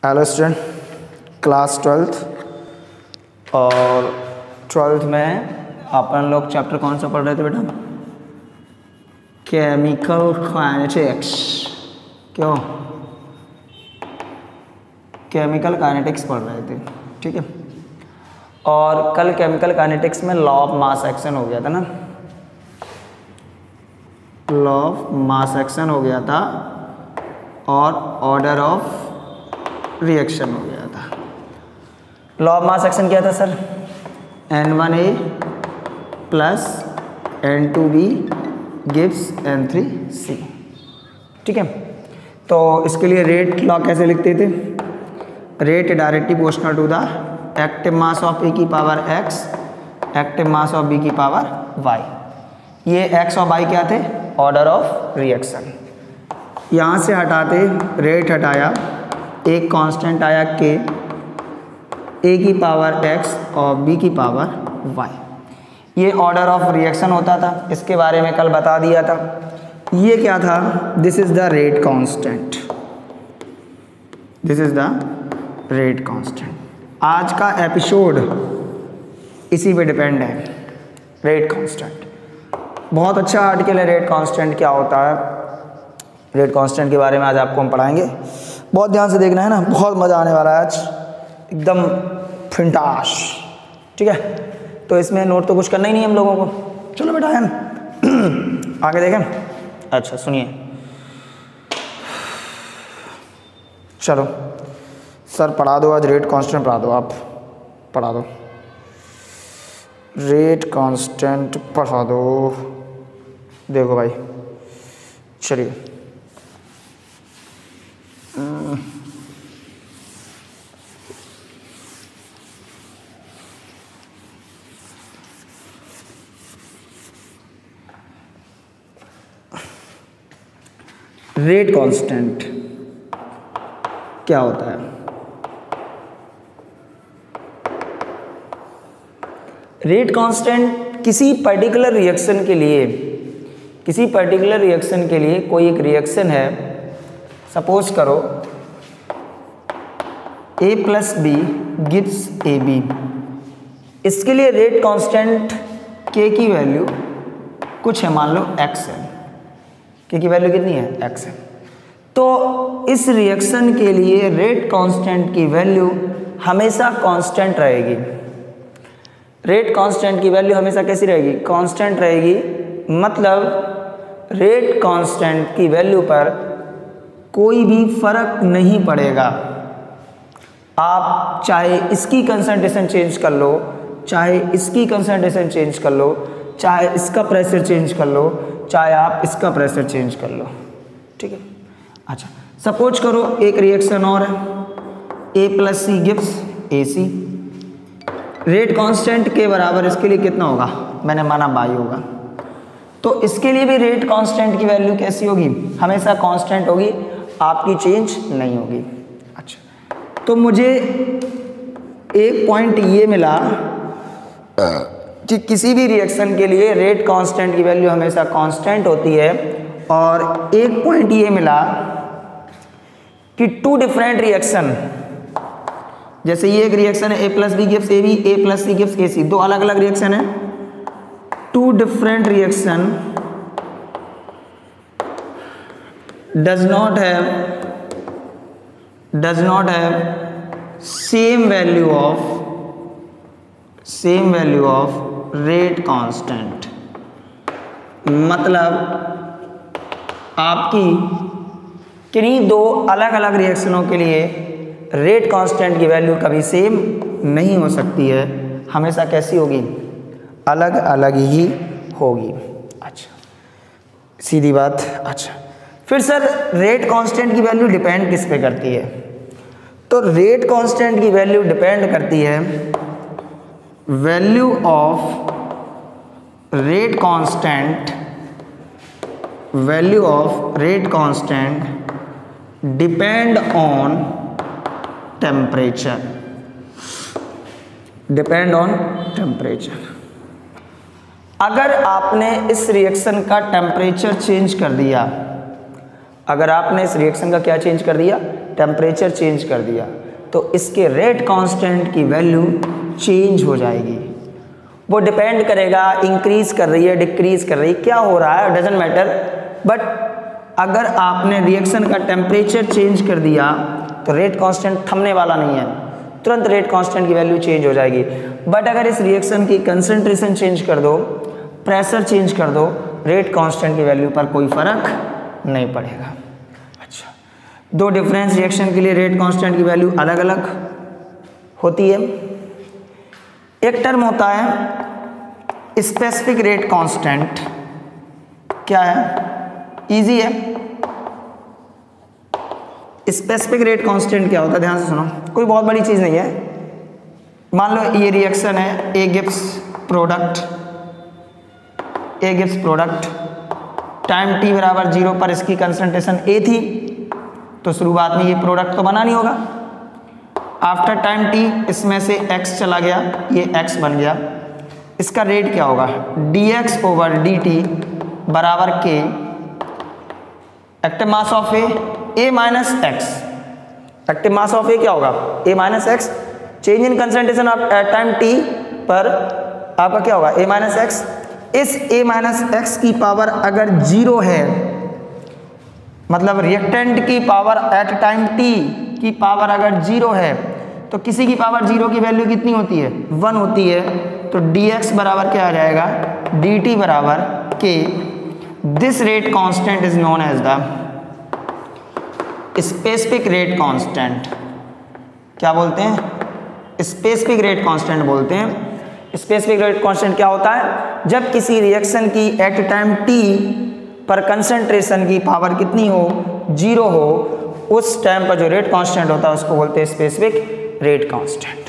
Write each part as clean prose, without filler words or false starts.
Hello student, class 12th और 12th में अपन लोग चैप्टर कौन सा पढ़ रहे थे बेटा? Chemical kinetics. क्यों? केमिकल काइनेटिक्स पढ़ रहे थे, ठीक है। और कल केमिकल काइनेटिक्स में लॉ ऑफ मास एक्शन हो गया था ना, लॉ ऑफ मास एक्शन हो गया था और ऑर्डर ऑफ रिएक्शन हो गया था। लॉ ऑफ मास एक्शन क्या था sir? N1A plus N2B gives N3C, ठीक है। तो इसके लिए रेट लॉ कैसे लिखते थे? Rate directly proportional to the active mass of A की power x, active mass of B की पावर y। ये x और y क्या थे? Order of reaction. यहाँ से हटाते, रेट हटाया, एक कांस्टेंट आया k, A की पावर x और B की पावर y। ये ऑर्डर ऑफ रिएक्शन होता था, इसके बारे में कल बता दिया था। ये क्या था? This is the rate constant, this is the rate constant. आज का एपिसोड इसी पे डिपेंड है, रेट कांस्टेंट। बहुत अच्छा आर्टिकल है रेट कांस्टेंट क्या होता है। रेट कांस्टेंट के बारे में आज आपको हम पढ़ाएंगे, बहुत ध्यान से देखना है ना, बहुत मज़ा आने वाला है आज, एकदम फिंटाश, ठीक है। तो इसमें नोट तो कुछ करना ही नहीं हम लोगों को। चलो बेटा है ना आगे देखें। अच्छा सुनिए, चलो सर पढ़ा दो, आज रेट कांस्टेंट पढ़ा दो, आप पढ़ा दो, रेट कांस्टेंट पढ़ा दो। देखो भाई, चलिए रेट कांस्टेंट क्या होता है? रेट कांस्टेंट किसी पर्टिकुलर रिएक्शन के लिए, किसी पर्टिकुलर रिएक्शन के लिए कोई एक रिएक्शन है, सपोज करो A plus B gives AB। इसके लिए रेट कांस्टेंट K की वैल्यू कुछ है, मान लो x है। K की वैल्यू कितनी है? x है। तो इस रिएक्शन के लिए रेट कांस्टेंट की वैल्यू हमेशा कांस्टेंट रहेगी। रेट कांस्टेंट की वैल्यू हमेशा कैसी रहेगी? कांस्टेंट रहेगी। मतलब रेट कांस्टेंट की वैल्यू पर कोई भी फर्क नहीं पड़ेगा। आप चाहे इसकी कंसंट्रेशन चेंज कर लो, चाहे इसकी कंसंट्रेशन चेंज कर लो, चाहे इसका प्रेशर चेंज कर लो, चाहे आप इसका प्रेशर चेंज कर लो, ठीक है। अच्छा सपोज करो एक रिएक्शन और है, A plus C gives AC। Rate constant के बराबर इसके लिए कितना होगा? मैंने माना बाई होगा। तो इसके लिए भी रेट कांस्टेंट की वैल्यू कैसी होगी? हमेशा कांस्टेंट होगी, आपकी चेंज नहीं होगी। अच्छा, तो मुझे एक पॉइंट ये मिला कि किसी भी रिएक्शन के लिए रेट कांस्टेंट की वैल्यू हमेशा कांस्टेंट होती है, और एक पॉइंट ये मिला कि टू डिफरेंट रिएक्शन, जैसे ये एक रिएक्शन है A plus B gives AB, A plus C gives AC, दो अलग अलग रिएक्शन है। Two different reaction does not have same value of rate constant। मतलब आपकी किन्हीं दो अलग अलग रिएक्शनों के लिए रेट कांस्टेंट की वैल्यू कभी सेम नहीं हो सकती है, हमेशा कैसी होगी? अलग अलग ही होगी। अच्छा सीधी बात। अच्छा फिर सर रेट कांस्टेंट की वैल्यू डिपेंड किस पे करती है? तो रेट कांस्टेंट की वैल्यू डिपेंड करती है value of rate constant, value of rate constant depend on temperature, depend on temperature. अगर आपने इस रिएक्शन का टेम्परेचर चेंज कर दिया, अगर आपने इस रिएक्शन का क्या चेंज कर दिया, टेम्परेचर चेंज कर दिया, तो इसके रेट कांस्टेंट की वैल्यू चेंज हो जाएगी। वो डिपेंड करेगा इंक्रीज कर रही है, डिक्रीज कर रही है, क्या हो रहा है डजेंट मैटर, बट अगर आपने रिएक्शन का टेम्परेचर चेंज कर दिया तो रेट कांस्टेंट थमने वाला नहीं है, तुरंत रेट कांस्टेंट की वैल्यू चेंज हो जाएगी। बट अगर इस रिएक्शन की कंसंट्रेशन चेंज कर दो, प्रेशर चेंज कर दो, रेट कांस्टेंट की वैल्यू पर कोई फर्क नहीं पड़ेगा। अच्छा, दो डिफरेंस रिएक्शन के लिए रेट कांस्टेंट की वैल्यू अलग अलग होती है। एक टर्म होता है स्पेसिफिक रेट कांस्टेंट, क्या है, इजी है। स्पेसिफिक रेट कांस्टेंट क्या होता है, ध्यान से सुनो, कोई बहुत बड़ी चीज़ नहीं है। मान लो ये रिएक्शन है, A gives product, time t बराबर 0 पर इसकी कंसंट्रेशन A थी, तो शुरुआत में ये प्रोडक्ट तो बना नहीं होगा। आफ्टर टाइम t इसमें से x चला गया, ये x बन गया। इसका रेट क्या होगा, dx ओवर dt बराबर k active mass of a minus x। Active mass of a क्या होगा, a minus x। Change in concentration of time t पर आपका क्या होगा, a माइनस x। इस a माइनस x की पावर अगर 0 है, मतलब रिएक्टेंट की पावर एट टाइम t की पावर अगर 0 है, तो किसी की पावर 0 की वैल्यू कितनी होती है, 1 होती है। तो dx बराबर क्या आ जाएगा, dt बराबर k। This rate constant is known as the specific rate constant. क्या बोलते हैं, स्पेसिफिक रेट कांस्टेंट बोलते हैं। स्पेसिफिक रेट कांस्टेंट क्या होता है, जब किसी रिएक्शन की एट टाइम t पर कंसंट्रेशन की पावर कितनी हो, 0 हो, उस टाइम पर जो रेट कांस्टेंट होता है उसको बोलते हैं स्पेसिफिक रेट कांस्टेंट।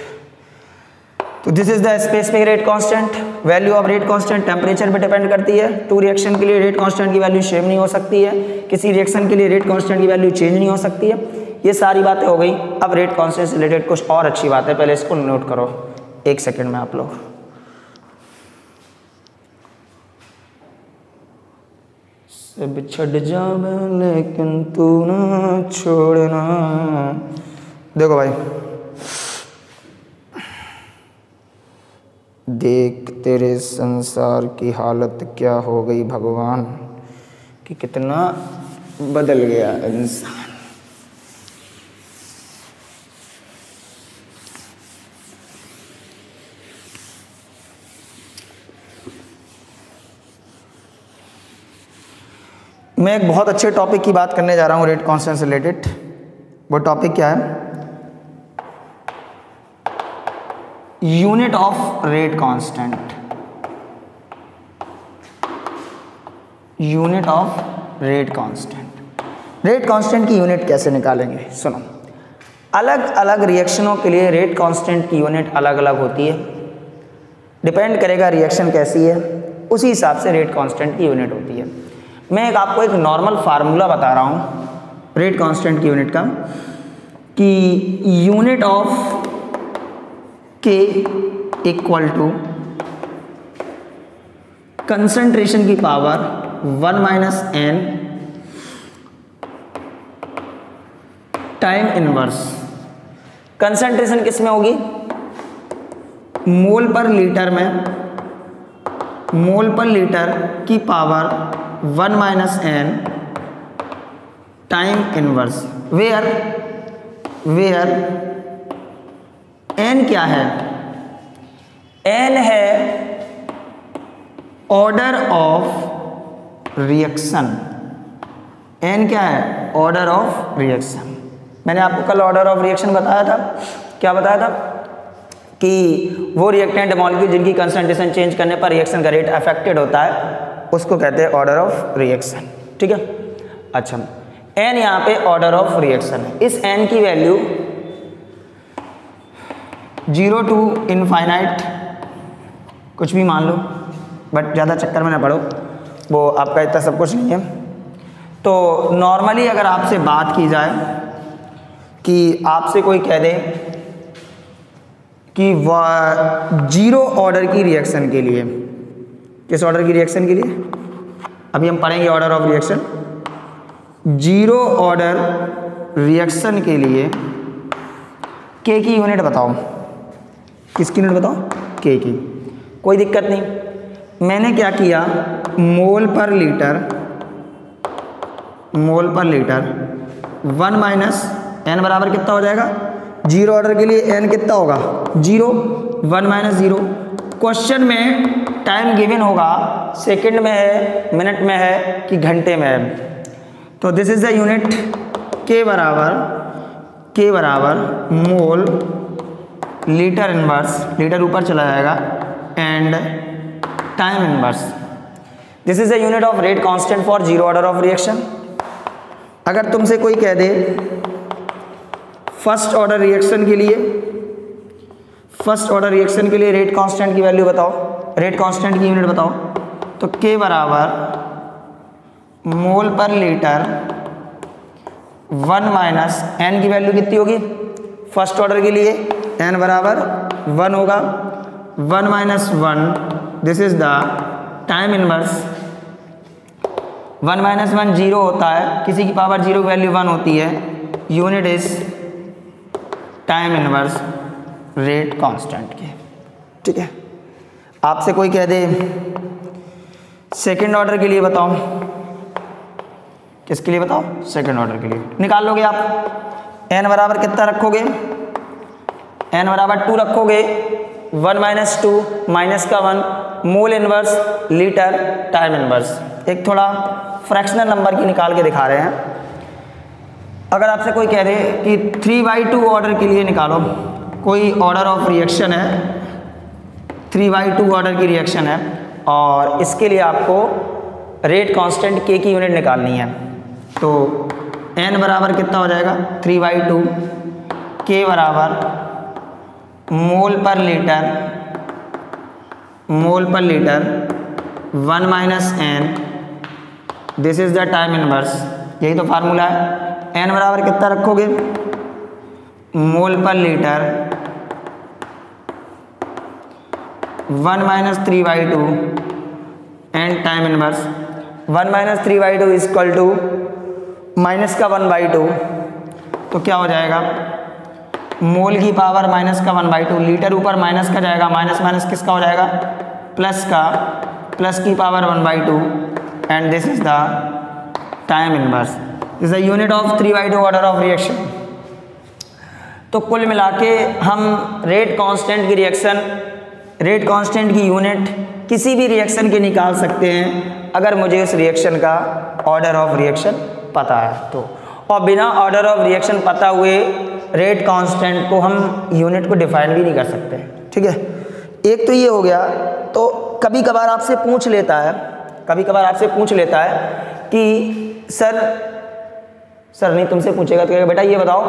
तो this is the specific rate constant. Value of rate constant temperature पे डिपेंड करती है। टू रिएक्शन के लिए रेट कांस्टेंट की वैल्यू सेम नहीं हो सकती है, किसी रिएक्शन के लिए रेट कांस्टेंट की वैल्यू चेंज नहीं हो सकती है। ये सारी बातें हो गई। अब रेट कांस्टेंट से रिलेटेड कुछ और अच्छी बात है, पहले इसको नोट करो 1 सेकेंड में आप लोग। सब छड़ जावे लेकिन तू ना छोड़ना। देखो भाई, देख तेरे संसार की हालत क्या हो गई भगवान, कि कितना बदल गया इंसान। मैं एक बहुत अच्छे टॉपिक की बात करने जा रहा हूँ रेट कांस्टेंट से रिलेटेड। वो टॉपिक क्या है, unit of rate constant. Unit of rate constant. Rate constant की यूनिट कैसे निकालेंगे, सुनो। अलग अलग रिएक्शनों के लिए रेट कांस्टेंट की यूनिट अलग अलग होती है, डिपेंड करेगा रिएक्शन कैसी है, उसी हिसाब से रेट कांस्टेंट की यूनिट होती है। मैं आपको एक नॉर्मल फार्मूला बता रहा हूँ रेट कांस्टेंट की यूनिट का, कि unit of K equal to concentration की power 1 minus n time inverse. Concentration किस में होगी, मोल पर लीटर में, मोल पर लीटर की power 1 minus n time inverse. Where n क्या है, n है ऑर्डर ऑफ रिएक्शन। n क्या है, ऑर्डर ऑफ रिएक्शन। मैंने आपको कल ऑर्डर ऑफ रिएक्शन बताया था, क्या बताया था, कि वो रिएक्टेंट मॉलिक्यूल जिनकी कंसंट्रेशन चेंज करने पर रिएक्शन का रेट अफेक्टेड होता है, उसको कहते हैं ऑर्डर ऑफ रिएक्शन। ठीक है, अच्छा, n यहाँ पे ऑर्डर ऑफ रिएक्शन है। इस n की वैल्यू 0 टू इनफाइनाइट कुछ भी मान लो, बट ज़्यादा चक्कर में ना पड़ो, वो आपका इतना सब कुछ नहीं है। तो नॉर्मली अगर आपसे बात की जाए कि आपसे कोई कह दे कि वह 0 ऑर्डर की रिएक्शन के लिए, किस ऑर्डर की रिएक्शन के लिए, अभी हम पढ़ेंगे order of reaction, zero order reaction के लिए के की यूनिट बताओ। किसकी यूनिट बताओ? के की। कोई दिक्कत नहीं। मैंने क्या किया, मोल पर लीटर 1 माइनस एन बराबर कितना हो जाएगा? जीरो ऑर्डर के लिए एन कितना होगा? 0, 1 माइनस 0। क्वेश्चन में टाइम गिवन होगा सेकंड में है, मिनट में है कि घंटे में है। तो दिस इज द यूनिट के बराबर मोल लीटर इनवर्स, लीटर ऊपर चला जाएगा, and time inverse. This is the unit of rate constant for zero order of reaction. अगर तुमसे कोई कह दे फर्स्ट ऑर्डर रिएक्शन के लिए रेट कांस्टेंट की वैल्यू बताओ, रेट कांस्टेंट की यूनिट बताओ, तो के बराबर mole per litre 1 minus N की वैल्यू कितनी होगी फर्स्ट ऑर्डर के लिए? एन बराबर 1 होगा। 1 minus 1, this is the time inverse. 1 minus 1 0 होता है, किसी की पावर 0 की वैल्यू 1 होती है। Unit is time inverse rate constant की। ठीक है। आपसे कोई कह दे सेकंड ऑर्डर के लिए बताओ, किसके लिए बताओ? सेकंड ऑर्डर के लिए। निकाल लोगे आप। एन बराबर कितना रखोगे? एन बराबर 2 रखोगे। 1 माइनस 2 माइनस का 1, mole inverse litre time inverse. एक थोड़ा फ्रैक्शनल नंबर की निकाल के दिखा रहे हैं। अगर आपसे कोई कह दे कि 3/2 ऑर्डर के लिए निकालो, कोई ऑर्डर ऑफ रिएक्शन है, 3/2 ऑर्डर की रिएक्शन है, और इसके लिए आपको रेट कांस्टेंट के की यूनिट निकालनी है, तो n बराबर कितना हो जाएगा? 3/2। के बराबर mole per litre 1 minus N, this is the time inverse. यही तो फार्मूला है। n बराबर कितना रखोगे? Mole per litre 1 minus 3/2 and time inverse. 1 minus 3/2 is equal to minus का 1/2, तो क्या हो जाएगा? मोल की पावर माइनस का 1/2, लीटर ऊपर माइनस का जाएगा, माइनस माइनस किसका हो जाएगा? प्लस का, प्लस की power 1/2, and this is the time inverse. This is the unit of 3/2 order of reaction. तो कुल मिला के हम रेट कांस्टेंट की यूनिट किसी भी रिएक्शन की निकाल सकते हैं अगर मुझे उस रिएक्शन का ऑर्डर ऑफ रिएक्शन पता है तो। और बिना ऑर्डर ऑफ रिएक्शन पता हुए रेट कांस्टेंट को हम यूनिट को डिफाइन भी नहीं कर सकते। ठीक है। एक तो ये हो गया। तो कभी कभार आपसे पूछ लेता है कि सर नहीं, तुमसे पूछेगा तो बेटा ये बताओ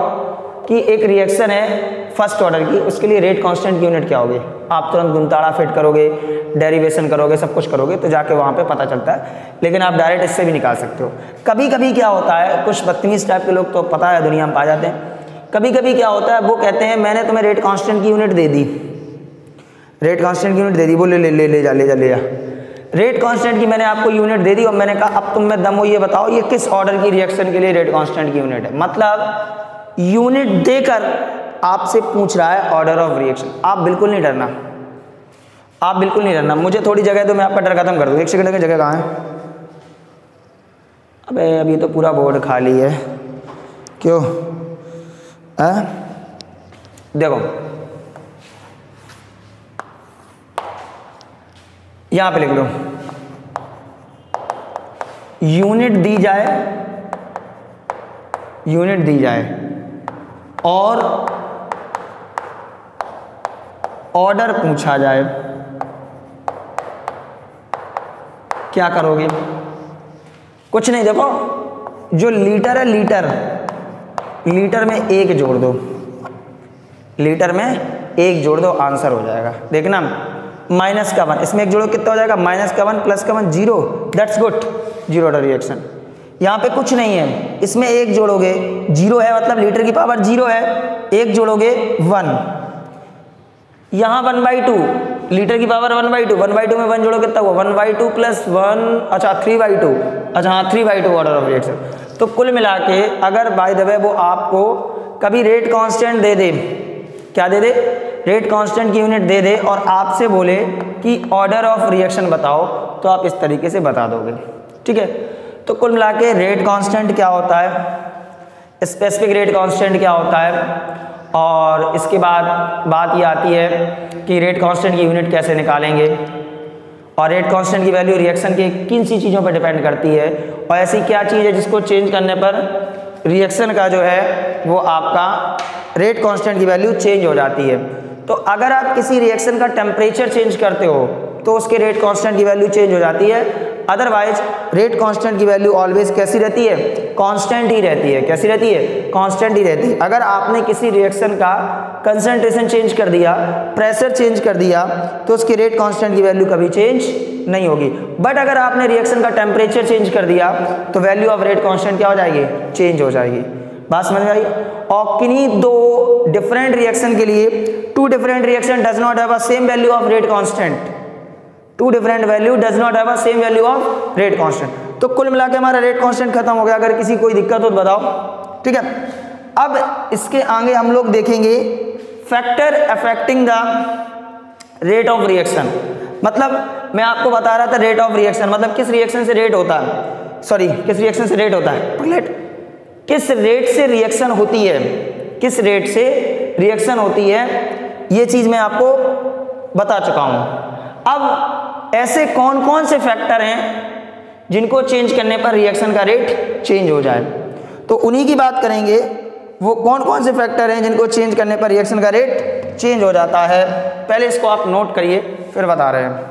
कि एक रिएक्शन है फर्स्ट ऑर्डर की, उसके लिए रेट कांस्टेंट की यूनिट क्या होगी? आप तुरंत गुणताड़ा फिट करोगे, डेरिवेशन करोगे, सब कुछ करोगे तो जाके वहाँ पे पता चलता है, लेकिन आप डायरेक्ट इससे भी निकाल सकते हो। कभी कभी क्या होता है, कुछ बदतमीज टाइप के लोग तो पता है दुनिया में पा जाते हैं। कभी कभी क्या होता है, वो कहते हैं मैंने तुम्हें रेट कांस्टेंट की यूनिट दे दी, बोले ले जा। रेट कांस्टेंट की मैंने आपको यूनिट दे दी और मैंने कहा अब तुम में दम हो ये बताओ ये किस ऑर्डर की रिएक्शन के लिए रेट कांस्टेंट की यूनिट है। मतलब यूनिट देकर आपसे पूछ रहा है ऑर्डर ऑफ रिएक्शन। आप बिल्कुल नहीं डरना, मुझे थोड़ी जगह तो मैं आपका डर खत्म कर दूँ। 1 सेकंड की जगह कहाँ है? अबे अभी तो पूरा बोर्ड खाली है। क्यों? देखो यहाँ पे लिख लो, यूनिट दी जाए और ऑर्डर पूछा जाए, क्या करोगे? कुछ नहीं, देखो जो लीटर है, लीटर में 1 जोड़ दो, आंसर हो जाएगा। देखना माइनस का 1, इसमें 1 जोड़ो कितना हो जाएगा? माइनस का 1 प्लस का 1 0, that's good, zero order reaction. यहाँ पे कुछ नहीं है, इसमें 1 जोड़ोगे, 0 है मतलब लीटर की पावर 0 है, 1 जोड़ोगे 1, यहाँ 1/2, लीटर की पावर 1/2, 1/2 में 1 जोड़ो कितना हुआ? 1/2 प्लस 1, अच्छा 3/2, अच्छा हाँ 3/2 ऑर्डर ऑफ रिएक्शन। तो कुल मिला के अगर बाय द वे वो आपको कभी रेट कांस्टेंट दे दे, क्या दे दे, रेट कांस्टेंट की यूनिट दे दे और आपसे बोले कि ऑर्डर ऑफ रिएक्शन बताओ, तो आप इस तरीके से बता दोगे। ठीक है, तो कुल मिला के रेट कांस्टेंट क्या होता है, स्पेसिफिक रेट कांस्टेंट क्या होता है, और इसके बाद बात ये आती है कि रेट कांस्टेंट की यूनिट कैसे निकालेंगे, और रेट कांस्टेंट की वैल्यू रिएक्शन के किन सी चीज़ों पर डिपेंड करती है, और ऐसी क्या चीज़ है जिसको चेंज करने पर रिएक्शन का जो है वो आपका रेट कांस्टेंट की वैल्यू चेंज हो जाती है। तो अगर आप किसी रिएक्शन का टेम्परेचर चेंज करते हो तो उसके रेट कांस्टेंट की वैल्यू चेंज हो जाती है, अदरवाइज रेट कांस्टेंट की वैल्यू ऑलवेज कैसी रहती है, कांस्टेंट ही रहती है। कैसी रहती है, कांस्टेंट ही रहती है। अगर आपने किसी रिएक्शन का कंसंट्रेशन चेंज कर दिया, प्रेशर चेंज कर दिया, तो उसकी रेट कांस्टेंट की वैल्यू कभी चेंज नहीं होगी। बट अगर आपने रिएक्शन का टेम्परेचर चेंज कर दिया तो वैल्यू ऑफ रेट कांस्टेंट क्या हो जाएगी, चेंज हो जाएगी। बात समझ में आई। और किन्हीं दो डिफरेंट रिएक्शन के लिए, two different reaction does not have a same value of rate constant, two different value does not have a same value of rate constant. तो कुल मिला के हमारा रेट कांस्टेंट खत्म हो गया। अगर किसी कोई दिक्कत हो तो बताओ। ठीक है, अब इसके आगे हम लोग देखेंगे factor affecting the rate of reaction. मतलब मैं आपको बता रहा था रेट ऑफ रिएक्शन मतलब किस रिएक्शन से रेट होता है, सॉरी किस रिएक्शन से रेट होता है, किस रेट से रिएक्शन होती है, किस रेट से रिएक्शन होती है, ये चीज मैं आपको बता चुका हूं। अब ऐसे कौन कौन से फैक्टर हैं जिनको चेंज करने पर रिएक्शन का रेट चेंज हो जाए, तो उन्हीं की बात करेंगे। वो कौन कौन से फैक्टर हैं जिनको चेंज करने पर रिएक्शन का रेट चेंज हो जाता है। पहले इसको आप नोट करिए फिर बता रहे हैं।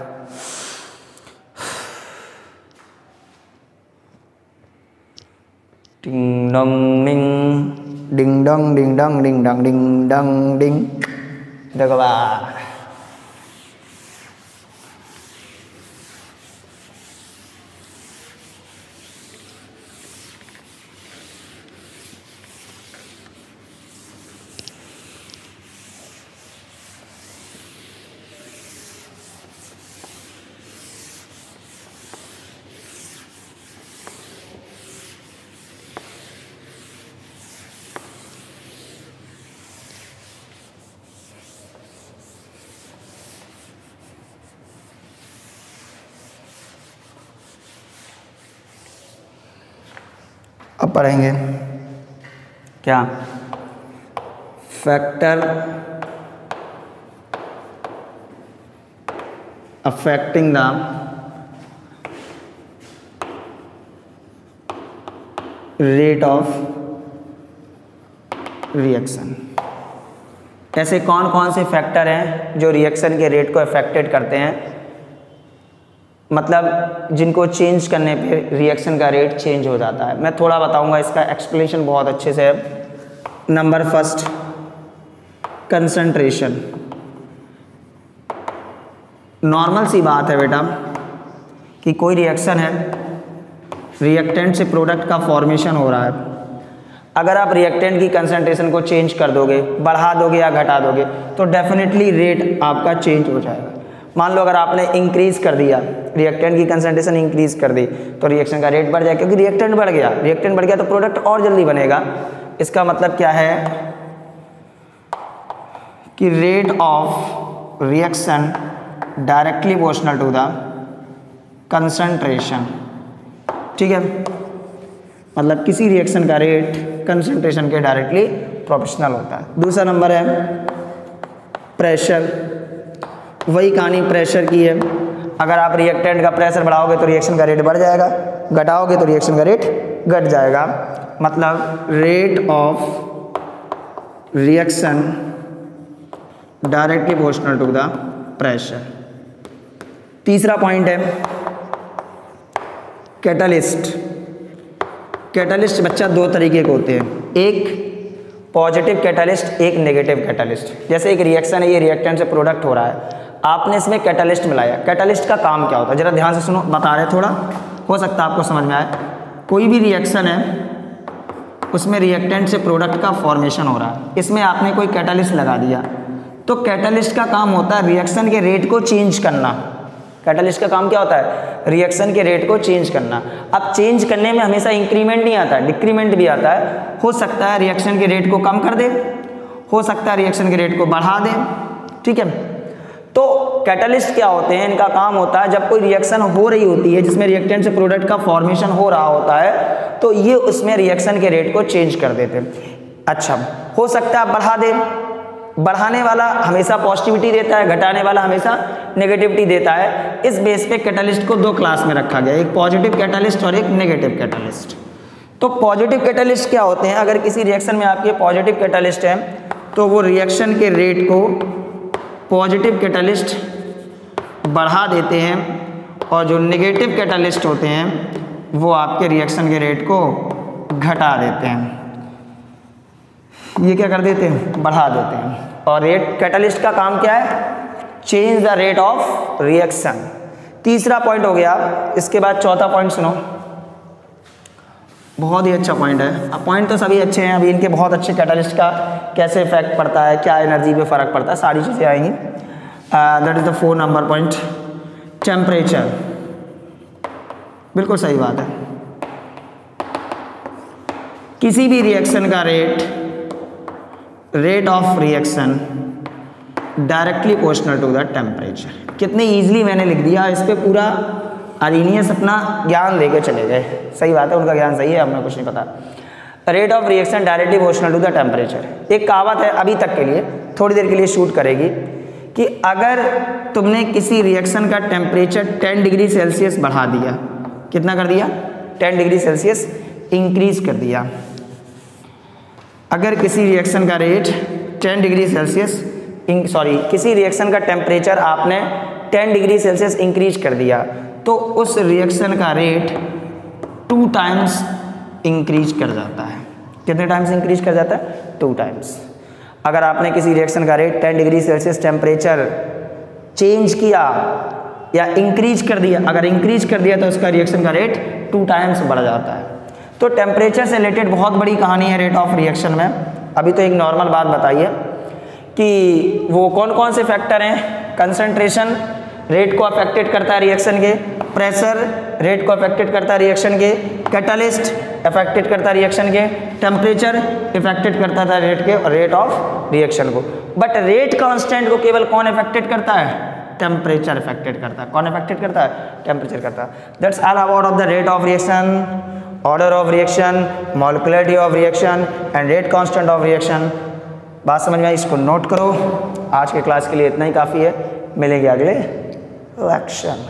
डिंग डंग डिंग, डिंग डंग डिंग डंग डिंग डंग डिंग डंग डिंग। देखो बा, अब पढ़ेंगे क्या, factor affecting the rate of reaction. ऐसे कौन कौन से फैक्टर हैं जो रिएक्शन के रेट को अफेक्टेड करते हैं, मतलब जिनको चेंज करने पे रिएक्शन का रेट चेंज हो जाता है। मैं थोड़ा बताऊंगा, इसका एक्सप्लेनेशन बहुत अच्छे से है। Number first, concentration. नॉर्मल सी बात है बेटा कि कोई रिएक्शन है, रिएक्टेंट से प्रोडक्ट का फॉर्मेशन हो रहा है। अगर आप रिएक्टेंट की कंसंट्रेशन को चेंज कर दोगे, बढ़ा दोगे या घटा दोगे, तो डेफिनेटली रेट आपका चेंज हो जाएगा। मान लो अगर आपने इंक्रीज कर दिया, रिएक्टेंट की कंसंट्रेशन इंक्रीज कर दी, तो रिएक्शन का रेट बढ़ जाएगा, क्योंकि रिएक्टेंट बढ़ गया, रिएक्टेंट बढ़ गया तो प्रोडक्ट और जल्दी बनेगा। इसका मतलब क्या है कि rate of reaction directly proportional to the concentration. ठीक है, मतलब किसी रिएक्शन का रेट कंसंट्रेशन के डायरेक्टली प्रोपोर्शनल होता है। दूसरा नंबर है प्रेशर। वही कहानी प्रेशर की है। अगर आप रिएक्टेंट का प्रेशर बढ़ाओगे तो रिएक्शन का रेट बढ़ जाएगा, घटाओगे तो रिएक्शन का रेट घट जाएगा। मतलब rate of reaction directly proportional to the pressure. तीसरा पॉइंट है कैटलिस्ट। कैटलिस्ट बच्चा दो तरीके के होते हैं, एक पॉजिटिव कैटलिस्ट, एक नेगेटिव कैटलिस्ट। जैसे एक रिएक्शन है, ये रिएक्टेंट से प्रोडक्ट हो रहा है, आपने इसमें कैटलिस्ट मिलाया। कैटलिस्ट का काम क्या होता है, जरा ध्यान से सुनो, बता रहे, थोड़ा हो सकता है आपको समझ में आए। कोई भी रिएक्शन है, उसमें रिएक्टेंट से प्रोडक्ट का फॉर्मेशन हो रहा है, इसमें आपने कोई कैटलिस्ट लगा दिया, तो कैटलिस्ट का काम होता है रिएक्शन के रेट को चेंज करना। कैटलिस्ट का काम क्या होता है? रिएक्शन के रेट को चेंज करना। अब चेंज करने में हमेशा इंक्रीमेंट नहीं आता है, डिक्रीमेंट भी आता है। हो सकता है रिएक्शन के रेट को कम कर दे, हो सकता है रिएक्शन के रेट को बढ़ा दे, ठीक है। तो कैटलिस्ट क्या होते हैं? इनका काम होता है जब कोई रिएक्शन हो रही होती है जिसमें रिएक्टेंट से प्रोडक्ट का फॉर्मेशन हो रहा होता है तो ये उसमें रिएक्शन के रेट को चेंज कर देते हैं। अच्छा, हो सकता है बढ़ा दे, बढ़ाने वाला हमेशा पॉजिटिविटी देता है, घटाने वाला हमेशा नेगेटिविटी देता है। इस बेस पे कैटलिस्ट को दो क्लास में रखा गया, एक पॉजिटिव कैटलिस्ट और एक नेगेटिव कैटलिस्ट। तो पॉजिटिव कैटलिस्ट क्या होते हैं? अगर किसी रिएक्शन में आपके पॉजिटिव कैटलिस्ट है तो वो रिएक्शन के रेट को पॉजिटिव कैटलिस्ट बढ़ा देते हैं और जो नेगेटिव कैटलिस्ट होते हैं वो आपके रिएक्शन के रेट को घटा देते हैं। ये क्या कर देते हैं? बढ़ा देते हैं। और रेट कैटलिस्ट का काम क्या है? Change the rate of reaction. तीसरा पॉइंट हो गया। इसके बाद चौथा पॉइंट सुनो, बहुत ही अच्छा पॉइंट है। अब पॉइंट तो सभी अच्छे हैं, अभी इनके बहुत अच्छे कैटलिस्ट का कैसे इफेक्ट पड़ता है, क्या एनर्जी पे फ़र्क पड़ता है, सारी चीज़ें आएंगी। That is the 4 number point, temperature. बिल्कुल सही बात है। किसी भी रिएक्शन का rate of reaction directly proportional to the temperature. कितने ईजिली मैंने लिख दिया, इस पर पूरा अरीनियस अपना ज्ञान लेके चले गए। सही बात है, उनका ज्ञान सही है, हमें कुछ नहीं पता। Rate of reaction directly proportional to the temperature. एक कहावत है, अभी तक के लिए थोड़ी देर के लिए शूट करेगी, कि अगर तुमने किसी रिएक्शन का टेम्परेचर 10 डिग्री सेल्सियस बढ़ा दिया, कितना कर दिया? 10 डिग्री सेल्सियस इंक्रीज कर दिया। अगर किसी रिएक्शन का रेट 10 डिग्री सेल्सियस किसी रिएक्शन का टेम्परेचर आपने 10 डिग्री सेल्सियस इंक्रीज कर दिया तो उस रिएक्शन का रेट 2 टाइम्स इंक्रीज कर जाता है। कितने टाइम्स इंक्रीज कर जाता है? 2 टाइम्स। अगर आपने किसी रिएक्शन का rate 10 degree Celsius temperature change किया या इंक्रीज कर दिया, अगर इंक्रीज कर दिया तो उसका रिएक्शन का रेट 2 टाइम्स बढ़ जाता है। तो टेम्परेचर से रिलेटेड बहुत बड़ी कहानी है रेट ऑफ रिएक्शन में। अभी तो एक नॉर्मल बात बताइए कि वो कौन कौन से फैक्टर हैं। कंसंट्रेशन रेट को अफेक्टेड करता है रिएक्शन के, प्रेशर रेट को अफेक्टेड करता है रिएक्शन के, कैटलिस्ट अफेक्टेड करता है रिएक्शन के, टेम्परेचर अफेक्टेड करता है रेट ऑफ रिएक्शन को। बट रेट कांस्टेंट को केवल कौन अफेक्टेड करता है? टेम्परेचर अफेक्टेड करता है। कौन अफेक्टेड करता है? टेम्परेचर करता है। That's all about of the rate of reaction, order of reaction, molecularity of reaction and rate constant of reaction. बात समझ में आई? इसको नोट करो। आज के क्लास के लिए इतना ही काफ़ी है। मिलेंगे अगले रिएक्शन।